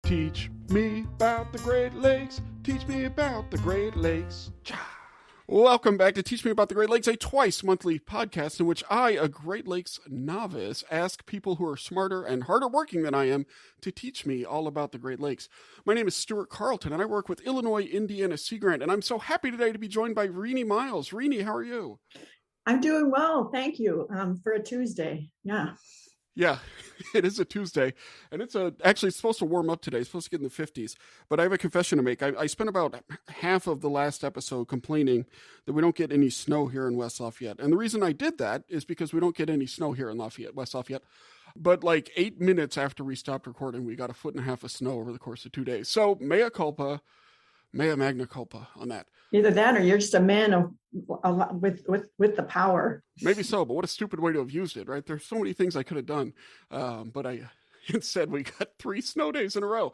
Teach me about the Great Lakes. Teach me about the Great Lakes. Welcome back to Teach Me About the Great Lakes, a twice-monthly podcast in which I, a Great Lakes novice, ask people who are smarter and harder working than I am to teach me all about the Great Lakes. My name is Stuart Carlton, and I work with Illinois Indiana Sea Grant, and I'm so happy today to be joined by Renee Miles. Renee, how are you? I'm doing well, thank you, for a Tuesday. Yeah, it is a Tuesday, and it's supposed to warm up today. It's supposed to get in the 50s, but I have a confession to make. I spent about half of the last episode complaining that we don't get any snow here in West Lafayette, and the reason I did that is because we don't get any snow here in West Lafayette, but like 8 minutes after we stopped recording, we got 1.5 feet of snow over the course of 2 days. So mea culpa, mea magna culpa on that. Either that or you're just a man of with the power. Maybe so, but what a stupid way to have used it, right? There's so many things I could have done, but instead we got 3 snow days in a row,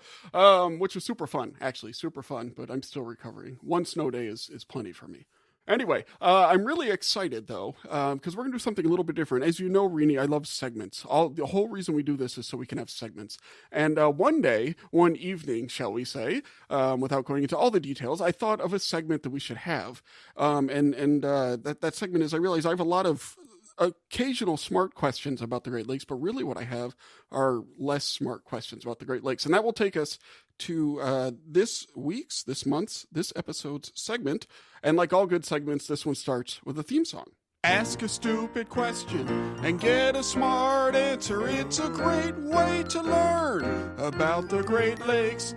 which was super fun, actually, super fun, but I'm still recovering. 1 snow day is plenty for me. Anyway, I'm really excited, though, because we're going to do something a little bit different. As you know, Renee, I love segments. The whole reason we do this is so we can have segments. And one evening, shall we say, without going into all the details, I thought of a segment that we should have. That segment is, I realize I have a lot of occasional smart questions about the Great Lakes, but really what I have are less smart questions about the Great Lakes. And that will take us to this episode's segment. And like all good segments, this one starts with a theme song. Ask a stupid question and get a smart answer. It's a great way to learn about the Great Lakes.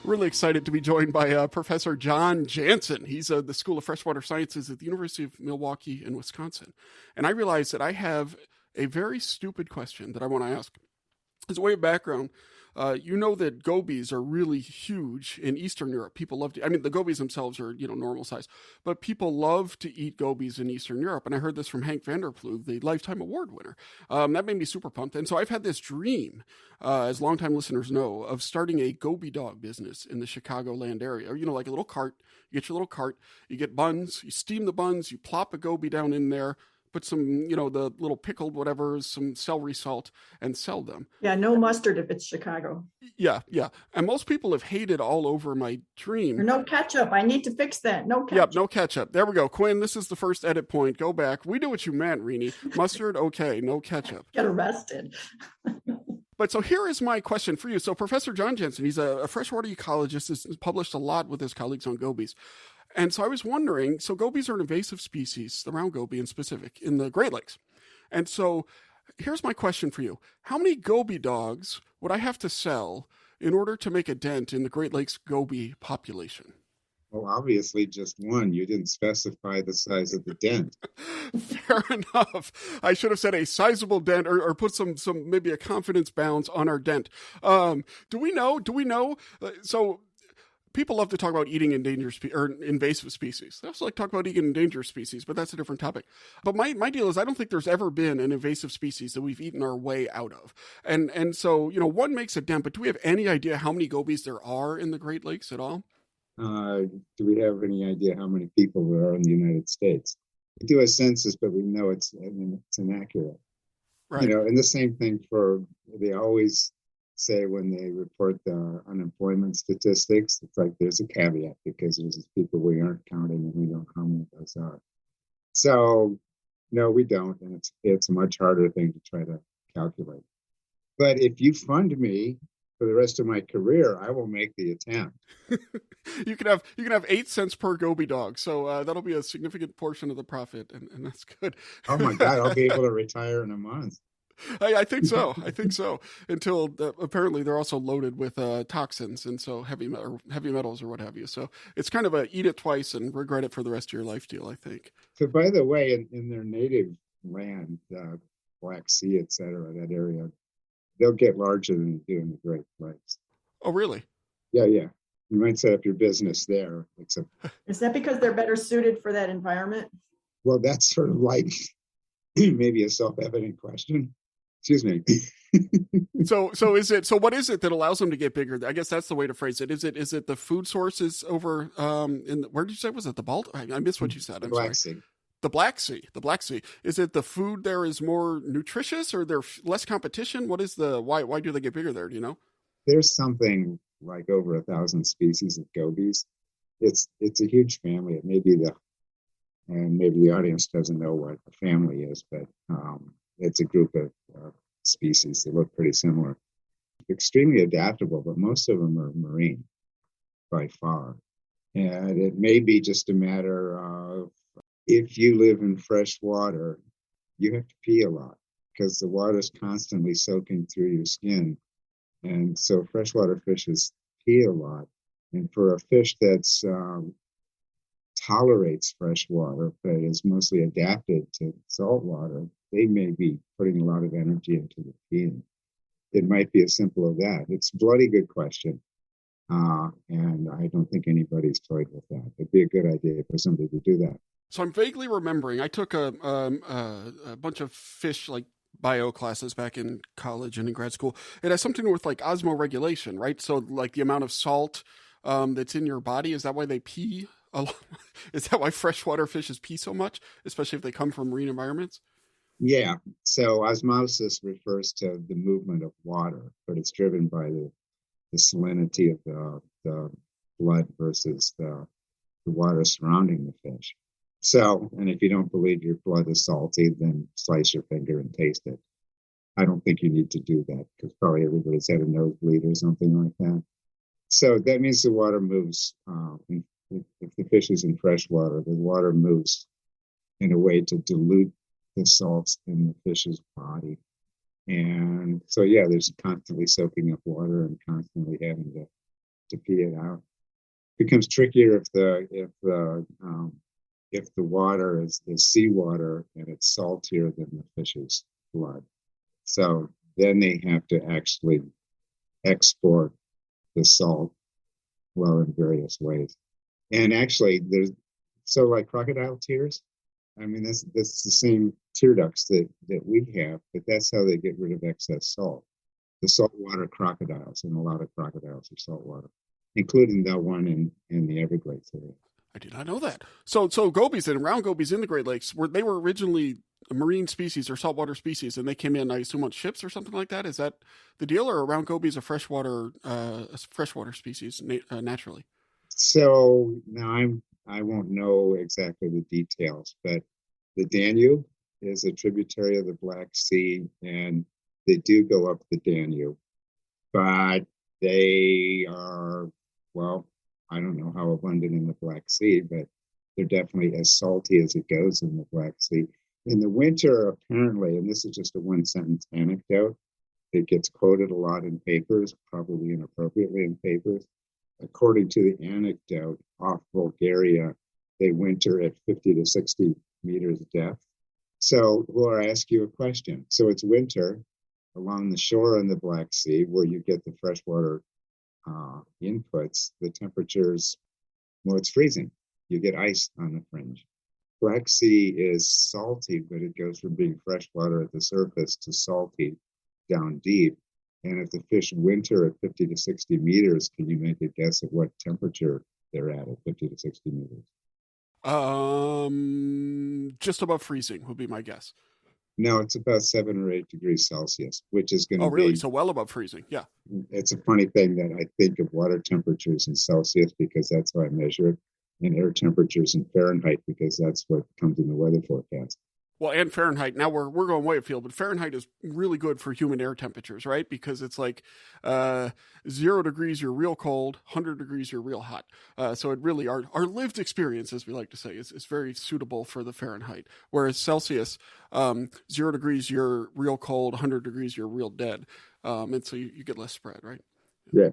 Really excited to be joined by Professor John Jansen. He's the School of Freshwater Sciences at the University of Milwaukee in Wisconsin. And I realize that I have a very stupid question that I want to ask. As a way of background, you know that gobies are really huge in Eastern Europe. People love to, the gobies themselves are, normal size, but people love to eat gobies in Eastern Europe. And I heard this from Hank Vanderploeg, the Lifetime Award winner. That made me super pumped. And so I've had this dream, as longtime listeners know, of starting a goby dog business in the Chicagoland area. Or, like a little cart, you get your little cart, you get buns, you steam the buns, you plop a goby down in there, put some, the little pickled whatever, some celery salt, and sell them. Yeah, no mustard if it's Chicago. Yeah. And most people have hated all over my dream. Or no ketchup. I need to fix that. No ketchup. Yep, no ketchup. There we go. Quinn, this is the first edit point. Go back. We knew what you meant, Renee. Mustard, okay, no ketchup. Get arrested. But so here is my question for you. So Professor John Jansen, he's a freshwater ecologist, has published a lot with his colleagues on gobies. And so I was wondering, so gobies are an invasive species, the round goby in specific, in the Great Lakes. And so here's my question for you. How many goby dogs would I have to sell in order to make a dent in the Great Lakes goby population? Well, obviously just one. You didn't specify the size of the dent. Fair enough. I should have said a sizable dent or put some maybe a confidence bounds on our dent. Do we know? So people love to talk about eating endangered or invasive species. They also like to talk about eating endangered species, but that's a different topic. But my deal is I don't think there's ever been an invasive species that we've eaten our way out of. And so, one makes a dent, but do we have any idea how many gobies there are in the Great Lakes at all? Do we have any idea how many people there are in the United States? We do a census, but we know it's inaccurate. Right. And the same thing they always say when they report the unemployment statistics, it's like there's a caveat because there's people we aren't counting and we don't know how many those are. So no, we don't, and it's a much harder thing to try to calculate. But if you fund me for the rest of my career, I will make the attempt. You can have 8 cents per goby dog, so that'll be a significant portion of the profit, and that's good. Oh my God, I'll be able to retire in a month. I think so. Until apparently they're also loaded with toxins, and so heavy metals or what have you. So it's kind of a eat it twice and regret it for the rest of your life deal, I think. So by the way, in their native land, Black Sea, et cetera, that area, they'll get larger than they do in the Great Lakes. Oh, really? Yeah. You might set up your business there. Is that because they're better suited for that environment? Well, that's sort of like maybe a self-evident question. Excuse me. So what is it that allows them to get bigger? I guess that's the way to phrase it. Is it the food sources over where did you say, was it the Baltic? I missed what you said. I'm Black sorry. Sea. The Black Sea. Is it the food there is more nutritious, or there's less competition? What is why do they get bigger there? Do you know? there's something like over 1,000 species of gobies. It's a huge family. It may be and maybe the audience doesn't know what a family is, but it's a group of species that look pretty similar. Extremely adaptable, but most of them are marine by far. And it may be just a matter of if you live in fresh water, you have to pee a lot because the water is constantly soaking through your skin. And so freshwater fishes pee a lot. And for a fish that's tolerates fresh water, but is mostly adapted to salt water, they may be putting a lot of energy into the peeing. It might be as simple as that. It's a bloody good question. And I don't think anybody's toyed with that. It'd be a good idea for somebody to do that. So I'm vaguely remembering I took a bunch of fish like bio classes back in college and in grad school. It has something to do with like osmoregulation, right? So like the amount of salt that's in your body, is that why they pee a lot? Is that why freshwater fishes pee so much, especially if they come from marine environments? Yeah. So osmosis refers to the movement of water, but it's driven by the salinity of the blood versus the water surrounding the fish. So, and if you don't believe your blood is salty, then slice your finger and taste it. I don't think you need to do that because probably everybody's had a nosebleed or something like that. So that means the water moves. If the fish is in fresh water, the water moves in a way to dilute the salts in the fish's body. And so, yeah, there's constantly soaking up water and constantly having to pee it out. It becomes trickier if the water is seawater and it's saltier than the fish's blood. So then they have to actually export the salt, well, in various ways. And actually, so like crocodile tears. I mean, that's the same tear ducts that we have, but that's how they get rid of excess salt. The saltwater crocodiles, and a lot of crocodiles are saltwater, including the one in the Everglades area. I did not know that. So gobies and round gobies in the Great Lakes were originally a marine species or saltwater species, and they came in, I assume, on ships or something like that. Is that the deal, or are round gobies a freshwater species naturally? So now I won't know exactly the details, but the Danube is a tributary of the Black Sea, and they do go up the Danube, but they are, well, I don't know how abundant in the Black Sea, but they're definitely as salty as it goes in the Black Sea. In the winter, apparently, and this is just a one sentence anecdote, it gets quoted a lot in papers, probably inappropriately in papers. According to the anecdote, off Bulgaria, they winter at 50 to 60 meters depth. So, Laura, I ask you a question. So it's winter along the shore in the Black Sea where you get the freshwater inputs. The temperatures, well, it's freezing. You get ice on the fringe. Black Sea is salty, but it goes from being freshwater at the surface to salty down deep. And if the fish winter at 50 to 60 meters, can you make a guess at what temperature they're at 50 to 60 meters? Just above freezing would be my guess. No, it's about 7 or 8 degrees Celsius, which is going Oh, to really? be, So well above freezing. Yeah. it's a funny thing that I think of water temperatures in Celsius because that's how I measure it, and air temperatures in Fahrenheit because that's what comes in the weather forecast. Well, and Fahrenheit. Now we're going way afield, but Fahrenheit is really good for human air temperatures, right? Because it's like 0 degrees, you're real cold; 100 degrees, you're real hot. So it really our lived experience, as we like to say, is very suitable for the Fahrenheit. Whereas Celsius, 0 degrees, you're real cold; 100 degrees, you're real dead. And so you get less spread, right? Yeah.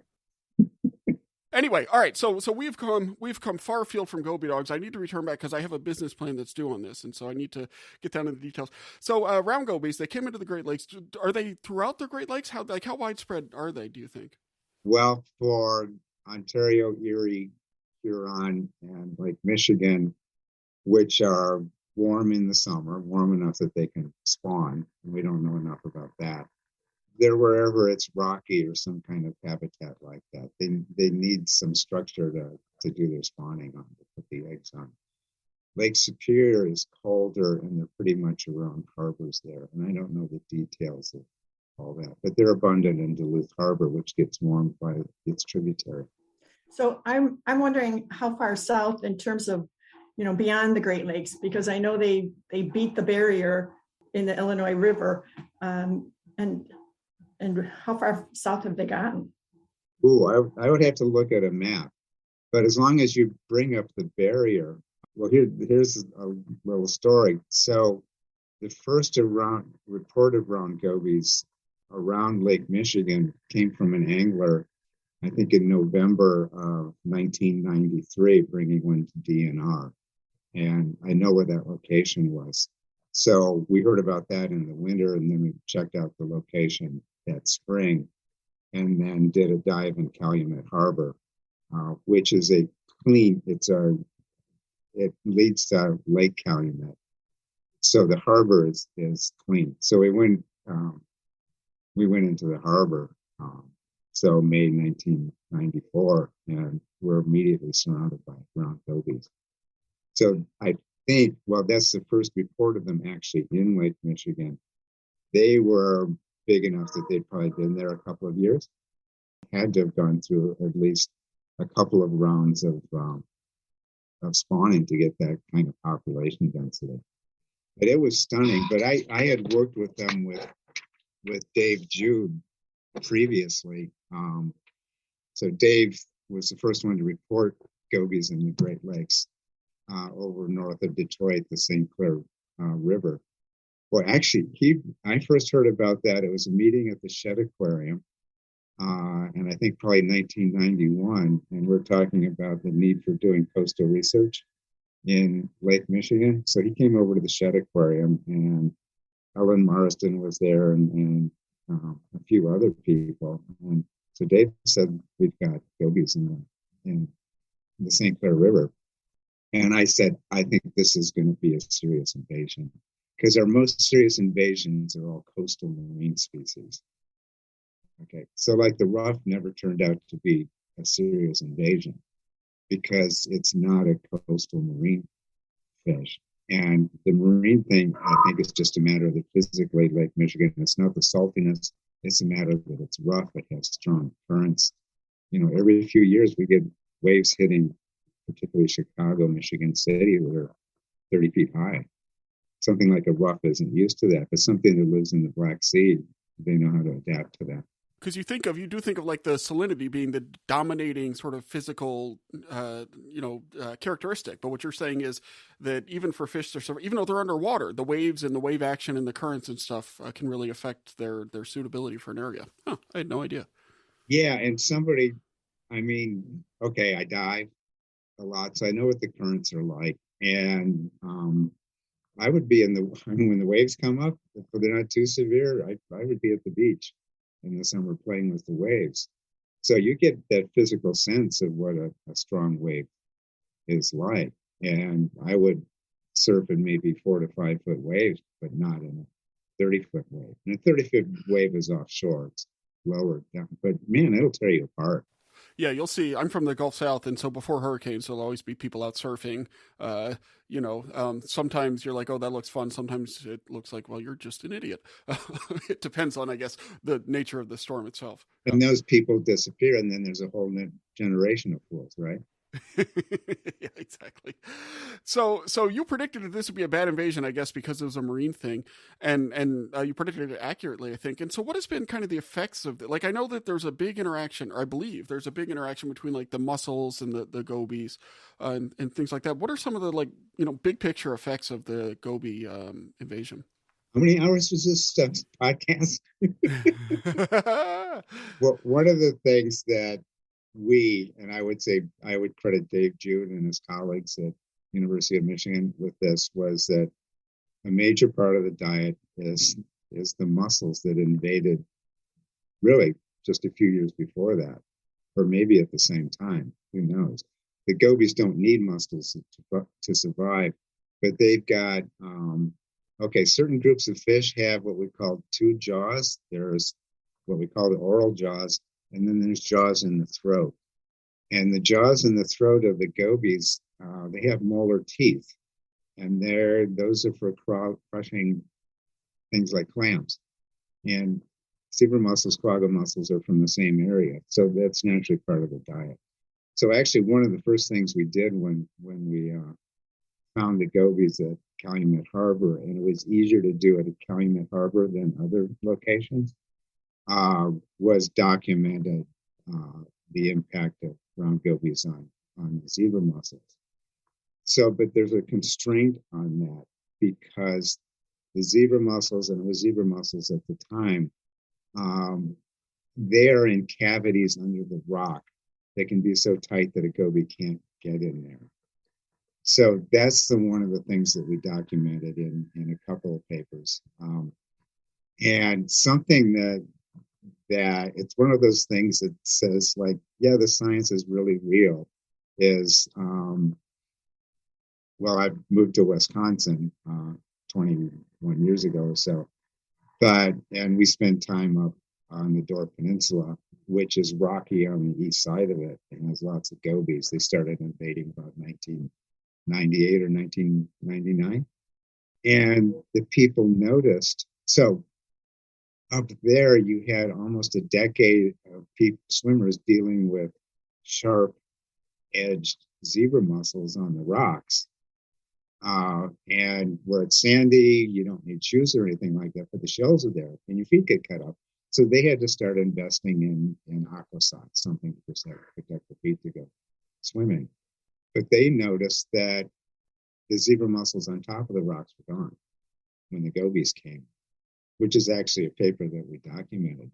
Anyway, all right. So we've come far afield from Gobi dogs. I need to return back because I have a business plan that's due on this, and so I need to get down to the details. So round gobies, they came into the Great Lakes. Are they throughout the Great Lakes? How widespread are they? Do you think? Well, for Ontario, Erie, Huron, and Lake Michigan, which are warm in the summer, warm enough that they can spawn, and we don't know enough about that. They're wherever it's rocky or some kind of habitat like that. They need some structure to do their spawning on, to put the eggs on. Lake Superior is colder and they're pretty much around harbors there. And I don't know the details all that. But they're abundant in Duluth Harbor, which gets warmed by its tributary. So I'm wondering how far south in terms of, beyond the Great Lakes, because I know they beat the barrier in the Illinois River, and how far south have they gotten? Ooh, I would have to look at a map. But as long as you bring up the barrier, well, here's a little story. So the first reported round gobies around Lake Michigan came from an angler, I think in November of 1993, bringing one to DNR. And I know where that location was. So we heard about that in the winter, and then we checked out the location that spring, and then did a dive in Calumet Harbor, which is it leads to Lake Calumet. So the harbor is clean. So we went into the harbor. So May 1994, and we're immediately surrounded by ground gobies. So I think, well, that's the first report of them actually in Lake Michigan. They were big enough that they'd probably been there a couple of years. Had to have gone through at least a couple of rounds of spawning to get that kind of population density. But it was stunning. But I had worked with them with Dave Jude previously. So Dave was the first one to report gobies in the Great Lakes over north of Detroit, the St. Clair River. Well, actually, I first heard about that. It was a meeting at the Shedd Aquarium, and I think probably 1991, and we're talking about the need for doing coastal research in Lake Michigan. So he came over to the Shedd Aquarium, and Ellen Marsden was there, and a few other people. And so Dave said, we've got gobies in the St. Clair River. And I said, I think this is going to be a serious invasion, because our most serious invasions are all coastal marine species. Okay, so like the ruff never turned out to be a serious invasion because it's not a coastal marine fish. And the marine thing, I think, is just a matter of the physically Lake Michigan. It's not the saltiness. It's a matter that it's rough. It has strong currents. Every few years we get waves hitting, particularly Chicago, Michigan City, that are 30 feet high. Something like a ruff isn't used to that, but something that lives in the Black Sea, they know how to adapt to that. Because you do think of like the salinity being the dominating sort of physical, characteristic. But what you're saying is that even for fish, even though they're underwater, the waves and the wave action and the currents and stuff can really affect their suitability for an area. Huh, I had no idea. Yeah, and okay, I dive a lot, so I know what the currents are like. And I would be when the waves come up, if they're not too severe, I would be at the beach in the summer playing with the waves. So you get that physical sense of what a strong wave is like. And I would surf in maybe 4 to 5 foot waves, but not in a 30-foot wave. And a 30-foot wave is offshore. It's lower down. But man, it'll tear you apart. Yeah, you'll see. I'm from the Gulf South, and so before hurricanes, there'll always be people out surfing. Sometimes you're like, "Oh, that looks fun." Sometimes it looks like, "Well, you're just an idiot." It depends on, I guess, the nature of the storm itself. And those people disappear, and then there's a whole new generation of fools, right? Yeah, exactly. So you predicted that this would be a bad invasion, I guess, because it was a marine thing, and you predicted it accurately, I think. And so, what has been kind of the effects of it? Like, I know that there's a big interaction, or I believe there's a big interaction between like the mussels and the gobies, and things like that. What are some of the big picture effects of the goby invasion? How many hours was this podcast? Well, one of the things that and I would say I would credit Dave Jude and his colleagues at University of Michigan with this, was that a major part of the diet is the mussels that invaded really just a few years before that, or maybe at the same time. Who knows? The gobies don't need mussels to survive, but they've got certain groups of fish have what we call two jaws. There's what we call the oral jaws, and then there's jaws in the throat. And the jaws in the throat of the gobies, they have molar teeth, and those are for crushing things like clams. And zebra mussels, quagga mussels are from the same area. So that's naturally part of the diet. So actually, one of the first things we did when we found the gobies at Calumet Harbor, and it was easier to do it at Calumet Harbor than other locations, was documented the impact of brown gobies on the zebra mussels. So, but there's a constraint on that because the zebra mussels, and it was zebra mussels at the time, they are in cavities under the rock that can be so tight that a goby can't get in there. So that's one of the things that we documented in a couple of papers. And something that it's one of those things that says, like, yeah, the science is really real, is, well, I moved to Wisconsin 21 years ago or so, and we spent time up on the Door Peninsula, which is rocky on the east side of it, and has lots of gobies. They started invading about 1998 or 1999. And the people noticed. So up there, you had almost a decade of swimmers dealing with sharp-edged zebra mussels on the rocks. And where it's sandy, you don't need shoes or anything like that, but the shells are there and your feet get cut up. So they had to start investing in aqua socks, something to protect the feet to go swimming. But they noticed that the zebra mussels on top of the rocks were gone when the gobies came, which is actually a paper that we documented.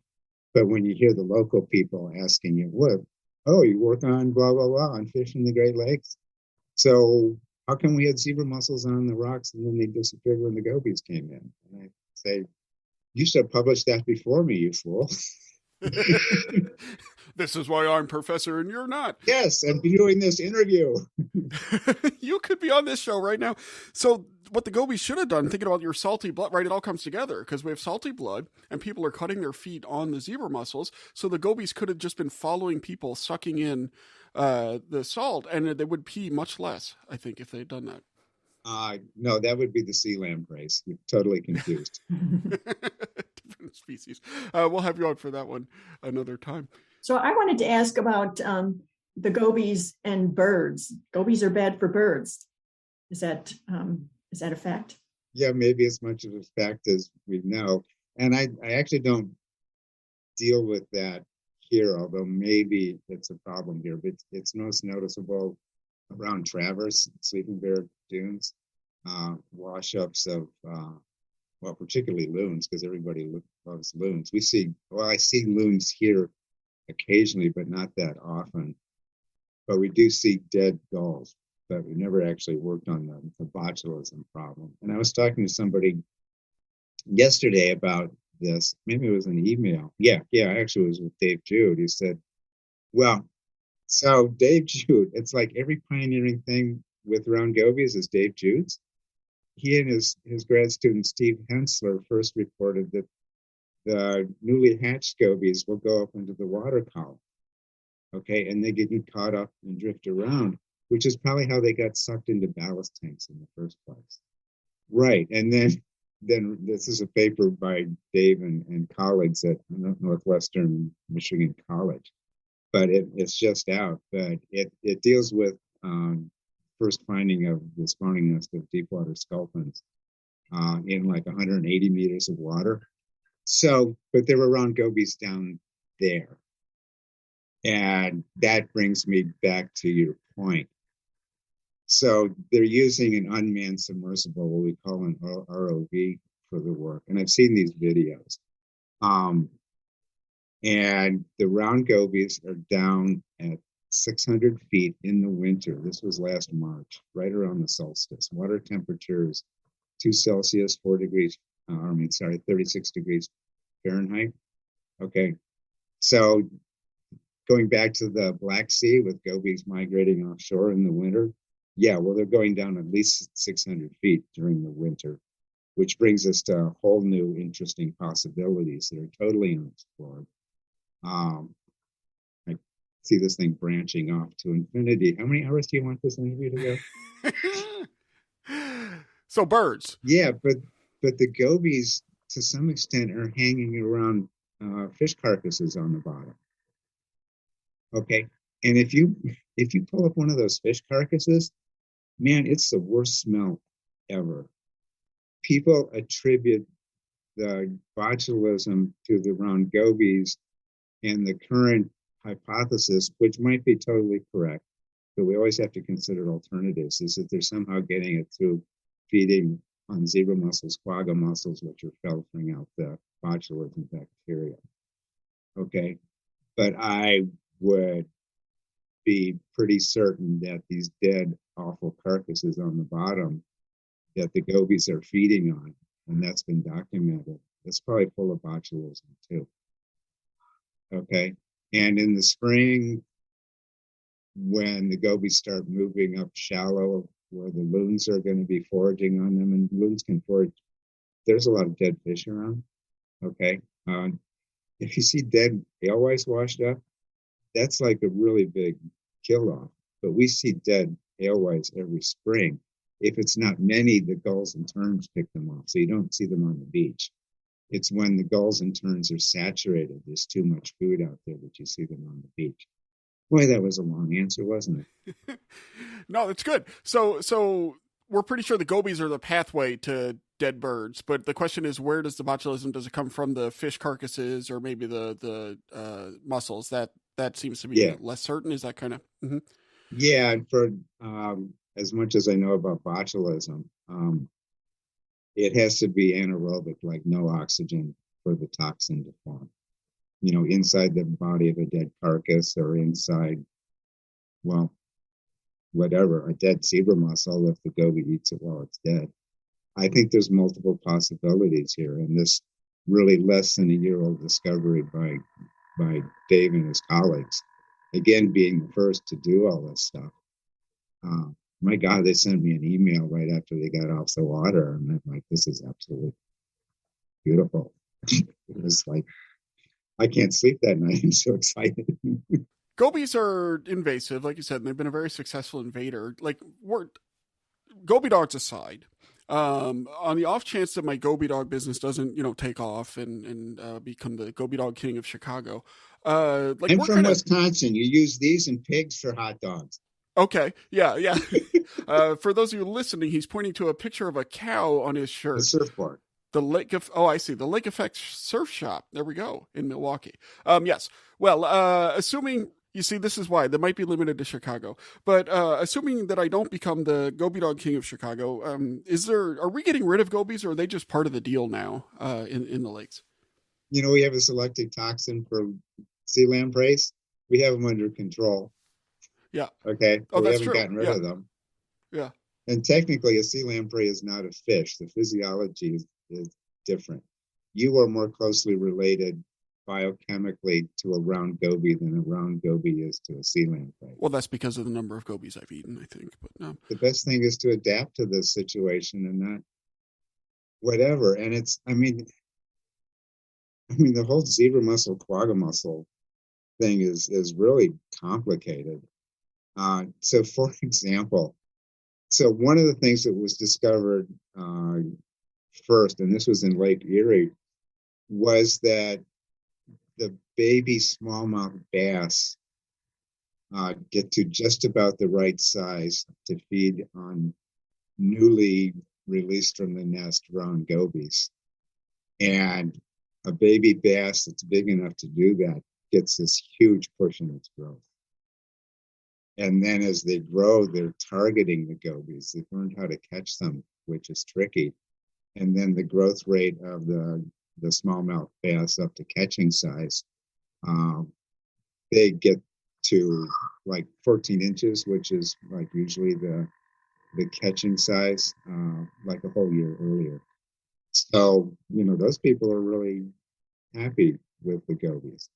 But when you hear the local people asking you, what? Oh, you work on blah, blah, blah, on fish in the Great Lakes? So how come we had zebra mussels on the rocks and then they disappeared when the gobies came in? And I say, you should have published that before me, you fool. This is why I'm professor and you're not. Yes, I'm doing this interview. You could be on this show right now. So what the gobies should have done, thinking about your salty blood, right? It all comes together because we have salty blood and people are cutting their feet on the zebra mussels. So the gobies could have just been following people, sucking in the salt, and they would pee much less, I think, if they had done that. No, that would be the sea lampreys. You're totally confused. Different species. We'll have you on for that one another time. So I wanted to ask about the gobies and birds. Gobies are bad for birds. Is that a fact? Yeah, maybe as much of a fact as we know. And I actually don't deal with that here, although maybe it's a problem here, but it's most noticeable around Traverse, Sleeping Bear Dunes, wash-ups of, well, particularly loons, because everybody loves loons. I see loons here occasionally, but not that often. But we do see dead gulls, but we never actually worked on the botulism problem. And I was talking to somebody yesterday about this. Maybe it was an email. Yeah, actually it was with Dave Jude. He said, well, so Dave Jude, it's like every pioneering thing with round gobies is Dave Jude's. He and his grad student, Steve Hensler, first reported that the newly hatched gobies will go up into the water column. Okay, and they get caught up and drift around, which is probably how they got sucked into ballast tanks in the first place. Right, and then this is a paper by Dave and colleagues at Northwestern Michigan College, but it's just out. But it deals with first finding of the spawning nest of deepwater sculpins in like 180 meters of water. So, but there were round gobies down there. And that brings me back to your point. So they're using an unmanned submersible, what we call an ROV, for the work. And I've seen these videos. And the round gobies are down at 600 feet in the winter. This was last March, right around the solstice. Water temperatures 2 Celsius, 36 degrees Fahrenheit. Okay. So going back to the Black Sea with gobies migrating offshore in the winter, yeah, well, they're going down at least 600 feet during the winter, which brings us to whole new interesting possibilities that are totally unexplored. I see this thing branching off to infinity. How many hours do you want this interview to go? So birds. Yeah, but the gobies, to some extent, are hanging around fish carcasses on the bottom. Okay, and if you pull up one of those fish carcasses, man, it's the worst smell ever. People attribute the botulism to the round gobies, and the current hypothesis, which might be totally correct, but we always have to consider alternatives, is that they're somehow getting it through feeding on zebra mussels, quagga mussels, which are filtering out the botulism bacteria. Okay, but I would be pretty certain that these dead, awful carcasses on the bottom that the gobies are feeding on, and that's been documented, it's probably full of botulism too. Okay, and in the spring, when the gobies start moving up shallow where the loons are going to be foraging on them, and loons can forage, there's a lot of dead fish around. Okay, if you see dead alewives washed up, that's like a really big kill off. But we see dead alewives every spring. If it's not many, the gulls and terns pick them off, so you don't see them on the beach. It's when the gulls and terns are saturated, there's too much food out there, that you see them on the beach. Boy, that was a long answer, wasn't it? No, it's good. So we're pretty sure the gobies are the pathway to dead birds, but the question is, where does the botulism? Does it come from the fish carcasses or maybe the mussels? That seems to be less certain. Is that kind of? Mm-hmm. Yeah, and for as much as I know about botulism, it has to be anaerobic, like no oxygen, for the toxin to form. Inside the body of a dead carcass, or inside, well, whatever, a dead zebra mussel, if the goby eats it while it's dead. I think there's multiple possibilities here, and this really less than a year old discovery by Dave and his colleagues, again being the first to do all this stuff. My God, they sent me an email right after they got off the water, and I'm like, this is absolutely beautiful. It was like, I can't sleep that night. I'm so excited. Gobies are invasive, like you said, and they've been a very successful invader. Like, goby dogs aside, on the off chance that my goby dog business doesn't, take off and become the goby dog king of Chicago, I'm from Wisconsin. You use these and pigs for hot dogs. Okay, yeah. For those of you listening, he's pointing to a picture of a cow on his shirt. A surfboard. I see. The Lake Effect Surf Shop. There we go, in Milwaukee. Yes. Well, assuming, you see, this is why they might be limited to Chicago. But assuming that I don't become the goby dog king of Chicago, are we getting rid of gobies, or are they just part of the deal now in the lakes? We have a selective toxin for sea lampreys. We have them under control. Yeah. Okay. Oh, we that's haven't true. gotten rid of them. Yeah. And technically, a sea lamprey is not a fish. The physiology is different. You are more closely related biochemically to a round goby than a round goby is to a sea lamprey. Well, that's because of the number of gobies I've eaten, I think. But no. The best thing is to adapt to this situation and not whatever. And it's, I mean, the whole zebra mussel, quagga mussel thing is really complicated. So, for example, one of the things that was discovered first, and this was in Lake Erie, was that the baby smallmouth bass get to just about the right size to feed on newly released from the nest round gobies. And a baby bass that's big enough to do that gets this huge push in its growth. And then as they grow, they're targeting the gobies. They've learned how to catch them, which is tricky. And then the growth rate of the smallmouth bass up to catching size, they get to like 14 inches, which is like usually the catching size, like a whole year earlier. So, those people are really happy with the gobies.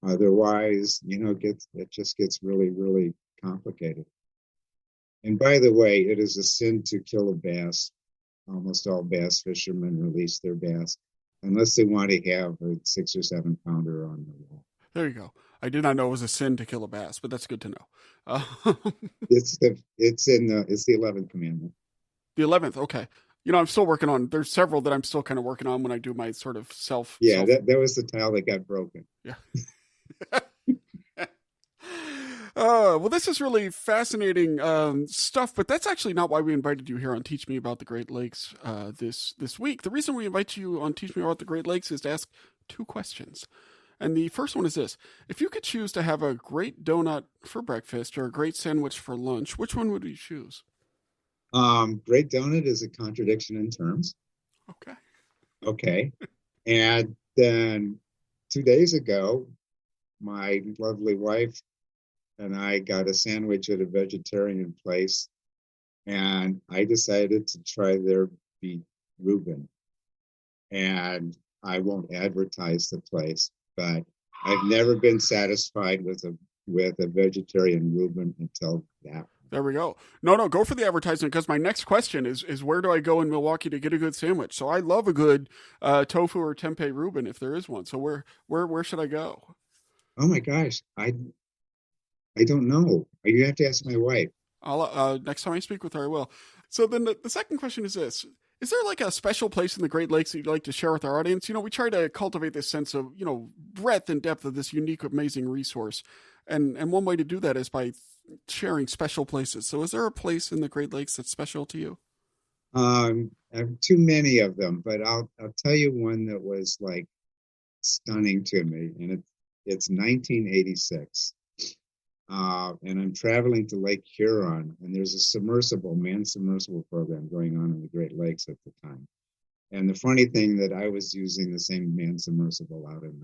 Otherwise, it just gets really, really complicated. And by the way, it is a sin to kill a bass. Almost all bass fishermen release their bass unless they want to have a 6 or 7 pounder on the wall. There you go. I did not know it was a sin to kill a bass, but that's good to know. It's the 11th commandment. The 11th. Okay. I'm still working on. There's several that I'm still kind of working on when I do my sort of self. Yeah, that was the tile that got broken. Yeah. Well, this is really fascinating stuff, but that's actually not why we invited you here on Teach Me About the Great Lakes this week. The reason we invite you on Teach Me About the Great Lakes is to ask 2 questions. And the first one is this. If you could choose to have a great donut for breakfast or a great sandwich for lunch, which one would you choose? Great donut is a contradiction in terms. Okay. Okay. And then 2 days ago, my lovely wife and I got a sandwich at a vegetarian place, and I decided to try their beet Reuben. And I won't advertise the place, but I've never been satisfied with a vegetarian Reuben until that. There we go. No, go for the advertisement, because my next question is where do I go in Milwaukee to get a good sandwich? So I love a good tofu or tempeh Reuben if there is one. So where should I go? Oh my gosh, I don't know. You have to ask my wife. I'll next time I speak with her, I will. So then the second question is this. Is there like a special place in the Great Lakes that you'd like to share with our audience? We try to cultivate this sense of, breadth and depth of this unique, amazing resource. And one way to do that is by sharing special places. So is there a place in the Great Lakes that's special to you? I have too many of them, but I'll tell you one that was like stunning to me, and it's 1986. And I'm traveling to Lake Huron, and there's a manned submersible program going on in the Great Lakes at the time. And the funny thing that I was using the same manned submersible out in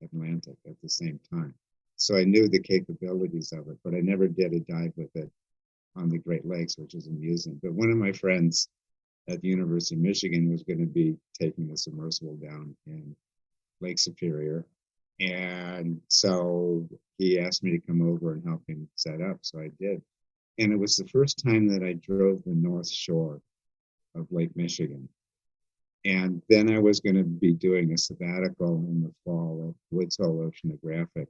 Atlantic at the same time. So I knew the capabilities of it, but I never did a dive with it on the Great Lakes, which is amusing. But one of my friends at the University of Michigan was going to be taking the submersible down in Lake Superior. And so he asked me to come over and help him set up. So I did. And it was the first time that I drove the North Shore of Lake Michigan. And then I was going to be doing a sabbatical in the fall at Woods Hole Oceanographic.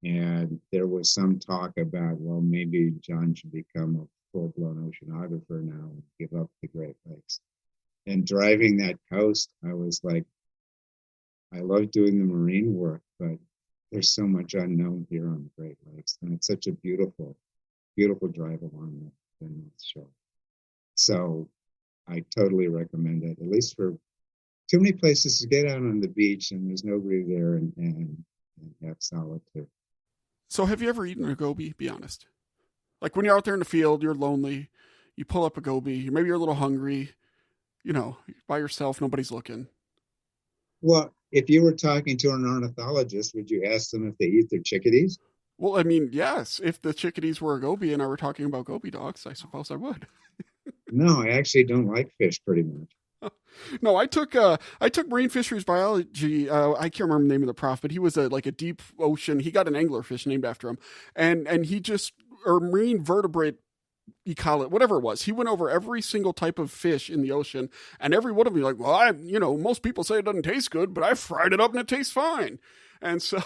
And there was some talk about, well, maybe John should become a full-blown oceanographer now and give up the Great Lakes. And driving that coast, I was like, I love doing the marine work, but there's so much unknown here on the Great Lakes. And it's such a beautiful, beautiful drive along the North Shore. So I totally recommend it, at least for too many places to get out on the beach and there's nobody there and have solitude. So have you ever eaten a goby? Be honest. Like when you're out there in the field, you're lonely, you pull up a goby, maybe you're a little hungry, by yourself, nobody's looking. Well, if you were talking to an ornithologist, would you ask them if they eat their chickadees? Well, I mean, yes. If the chickadees were a goby and I were talking about goby dogs, I suppose I would. No, I actually don't like fish pretty much. No, I took marine fisheries biology. I can't remember the name of the prof, but he was a deep ocean. He got an anglerfish named after him, and he or marine vertebrate ecology, whatever it was. He went over every single type of fish in the ocean, and every one of them, like, well, most people say it doesn't taste good, but I fried it up and it tastes fine. And so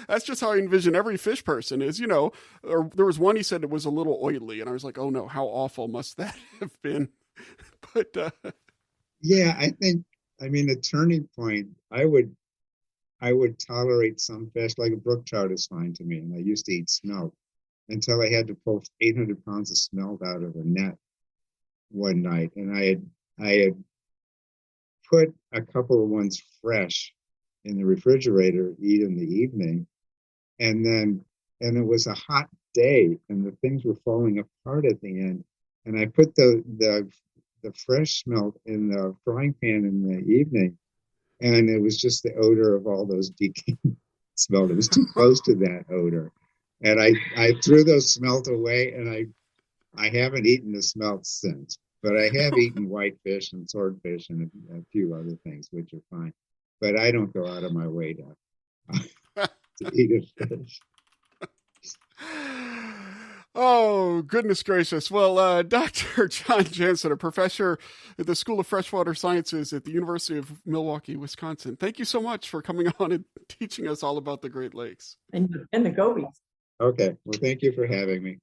that's just how I envision every fish person is, or there was one, he said it was a little oily, and I was like, oh no, how awful must that have been? But yeah, the turning point, I would tolerate some fish, like a brook trout is fine to me, and I used to eat smelt until I had to pull 800 pounds of smelt out of a net one night, and I had put a couple of ones fresh in the refrigerator to eat in the evening, and it was a hot day, and the things were falling apart at the end, and I put the fresh smelt in the frying pan in the evening, and it was just the odor of all those decaying smelt. It was too close to that odor. And I threw those smelt away, and I haven't eaten the smelt since. But I have eaten whitefish and swordfish and a few other things, which are fine. But I don't go out of my way to eat a fish. Oh, goodness gracious. Well, Dr. John Jansen, a professor at the School of Freshwater Sciences at the University of Milwaukee, Wisconsin. Thank you so much for coming on and teaching us all about the Great Lakes. And the gobies. Okay. Well, thank you for having me.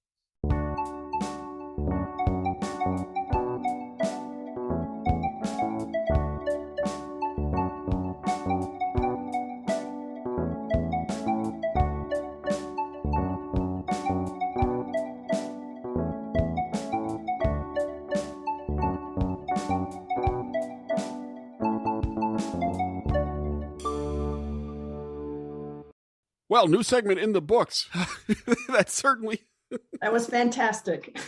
Well, new segment in the books. That's certainly... That was fantastic.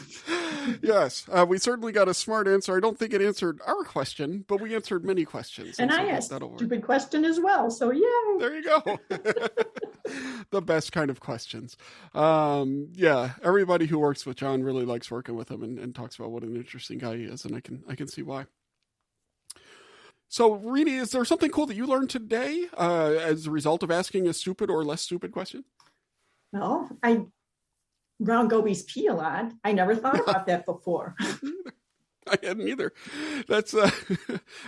Yes, we certainly got a smart answer. I don't think it answered our question, but we answered many questions. And so I asked a that'll work. stupid question as well. So, yay. There you go. The best kind of questions. Yeah, everybody who works with John really likes working with him and talks about what an interesting guy he is, and I can see why. So, Rini, is there something cool that you learned today as a result of asking a stupid or less stupid question? Well, I ground gobies pee a lot. I never thought about that before. I hadn't either. That's I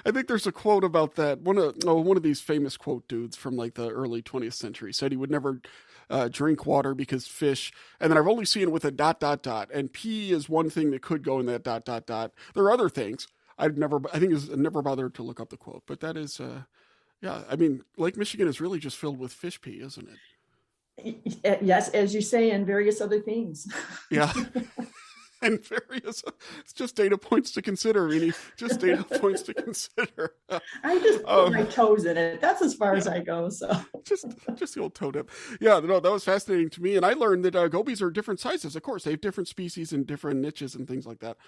think there's a quote about that. One of these famous quote dudes from like the early 20th century said he would never drink water because fish. And then I've only seen it with a ... And pee is one thing that could go in that ... There are other things. I think it's never bothered to look up the quote, but that is, yeah. I mean, Lake Michigan is really just filled with fish pee, isn't it? Yes, as you say, and various other things. Yeah. And various, it's just data points to consider, Rini. Just data points to consider. I just put my toes in it. That's as far as I go. So just the old toe dip. Yeah, no, that was fascinating to me. And I learned that gobies are different sizes. Of course, they have different species and different niches and things like that.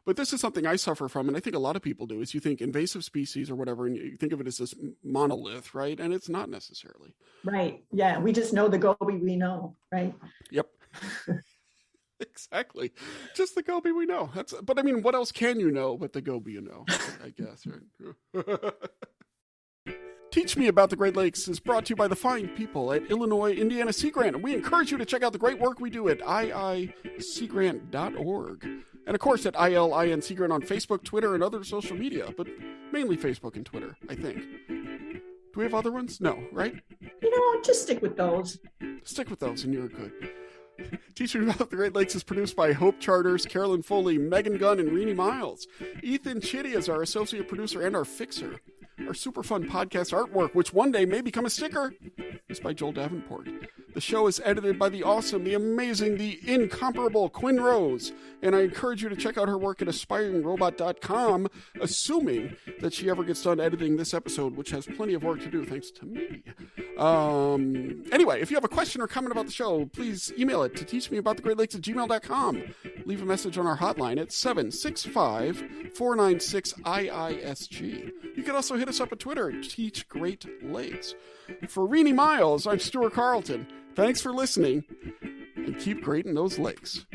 But this is something I suffer from, and I think a lot of people do, is you think invasive species or whatever, and you think of it as this monolith, right? And it's not necessarily. Right. Yeah. We just know the goby we know, right? Yep. Exactly. Just the goby we know. But I mean, what else can you know but the goby you know, I guess, right? Teach Me About the Great Lakes is brought to you by the fine people at Illinois Indiana Sea Grant. And we encourage you to check out the great work we do at iiseagrant.org. And of course at ILIN Sea Grant on Facebook, Twitter, and other social media, but mainly Facebook and Twitter, I think. Do we have other ones? No, right? Just stick with those. Stick with those and you're good. Teach Me About the Great Lakes is produced by Hope Charters, Carolyn Foley, Megan Gunn, and Rini Miles. Ethan Chitty is our associate producer and our fixer. Our super fun podcast artwork, which one day may become a sticker, is by Joel Davenport. The show is edited by the awesome, the amazing, the incomparable Quinn Rose. And I encourage you to check out her work at aspiringrobot.com, assuming that she ever gets done editing this episode, which has plenty of work to do thanks to me. Anyway, if you have a question or comment about the show, please email it to teachmeaboutthegreatlakes@gmail.com. Leave a message on our hotline at 765-496-IISG. You can also hit us up at Twitter at Teach Great Lakes. For Rini Miles, I'm Stuart Carlton. Thanks for listening, and keep grading those lakes.